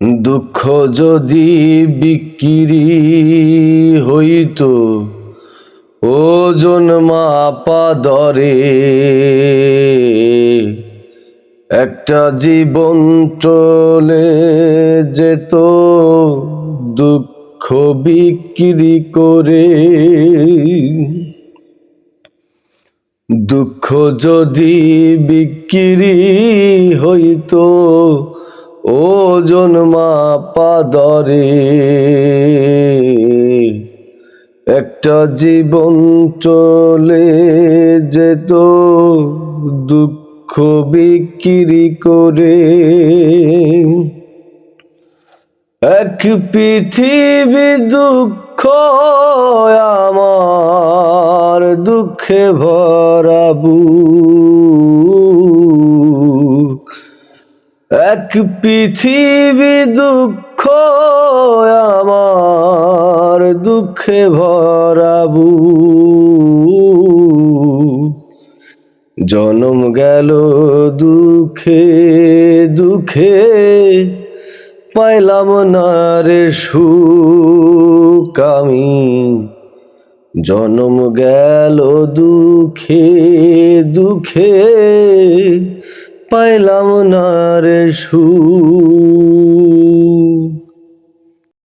দুঃখ যদি বিক্রি হইতো ওজন মাপা দরে, একটা জীবন চলে যেত দুঃখ বিক্রি করে। দুঃখ যদি বিক্রি হইতো ওজন মাপা দরে, একটা জীবন চলে যেত দুঃখ বিক্রি করে। এক পৃথিবী দুঃখ আমার, দুঃখে ভরা বুক। এক পৃথিবী দুঃখ আমার, দুঃখে ভরা বুক। জনম গেল দুঃখে দুঃখে, পাইলাম না রে সুখ আমি। জনম গেল দুঃখে দুঃখে, পাইলাম না রে সুখ।